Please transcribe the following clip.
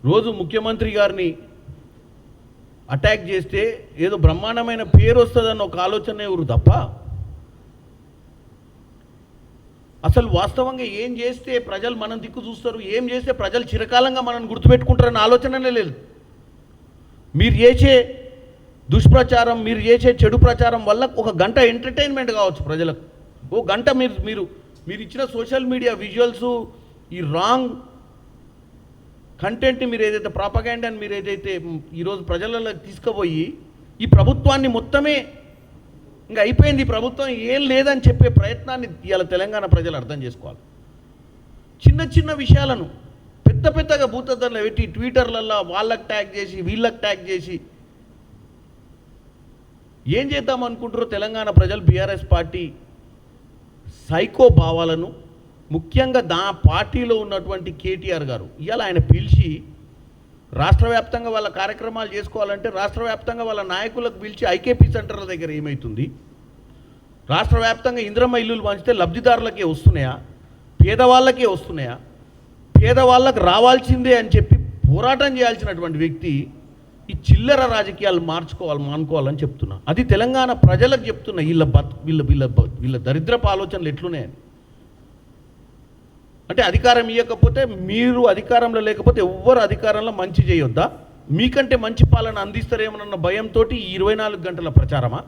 రోజు ముఖ్యమంత్రి గారిని అటాక్ చేస్తే ఏదో బ్రహ్మాండమైన పేరు వస్తుందన్న ఒక ఆలోచన ఎవరు తప్ప అసలు వాస్తవంగా ఏం చేస్తే ప్రజలు మనం దిక్కు చూస్తారు, ఏం చేస్తే ప్రజలు చిరకాలంగా మనం గుర్తుపెట్టుకుంటారన్న ఆలోచననే లేదు. మీరు చేసే దుష్ప్రచారం, మీరు చేసే చెడు ప్రచారం వల్ల ఒక గంట ఎంటర్టైన్మెంట్ కావచ్చు ప్రజలకు. ఓ గంట మీరు ఇచ్చిన సోషల్ మీడియా విజువల్స్, ఈ రాంగ్ కంటెంట్ని మీరు ఏదైతే ప్రాపగాండాని మీరు ఏదైతే ఈరోజు ప్రజలలో తీసుకుపోయి ఈ ప్రభుత్వాన్ని మొత్తమే ఇంకా అయిపోయింది, ఈ ప్రభుత్వం ఏం లేదని చెప్పే ప్రయత్నాన్ని ఇవాళ తెలంగాణ ప్రజలు అర్థం చేసుకోవాలి. చిన్న చిన్న విషయాలను పెద్దగా భూతద్దర్లో పెట్టి ట్విట్టర్లలో వాళ్ళకి ట్యాగ్ చేసి వీళ్ళకి ట్యాగ్ చేసి ఏం చేద్దాం అనుకుంటారో తెలంగాణ ప్రజలు బీఆర్ఎస్ పార్టీ సైకో భావాలను, ముఖ్యంగా పార్టీలో ఉన్నటువంటి కేటీఆర్ గారు ఇవాళ ఆయన పిలిచి రాష్ట్ర వ్యాప్తంగా వాళ్ళ కార్యక్రమాలు చేసుకోవాలంటే రాష్ట్ర వ్యాప్తంగా వాళ్ళ నాయకులకు పిలిచి ఐకేపీ సెంటర్ల దగ్గర ఏమవుతుంది, రాష్ట్ర వ్యాప్తంగా ఇంద్రమ్మ ఇల్లులు పంచితే లబ్ధిదారులకే వస్తున్నాయా, పేదవాళ్ళకే వస్తున్నాయా, పేదవాళ్ళకు రావాల్సిందే అని చెప్పి పోరాటం చేయాల్సినటువంటి వ్యక్తి ఈ చిల్లర రాజకీయాలు మానుకోవాలని చెప్తున్నా. అది తెలంగాణ ప్రజలకు చెప్తున్నా. వీళ్ళ దరిద్రపు ఆలోచనలు ఎట్లున్నాయని. అంటే అధికారం ఇవ్వకపోతే, మీరు అధికారంలో లేకపోతే ఎవ్వరు అధికారంలో మంచి చేయొద్దా, మీకంటే మంచి పాలన అందిస్తారేమోనన్న భయంతో ఈ 24 గంటల ప్రచారమా?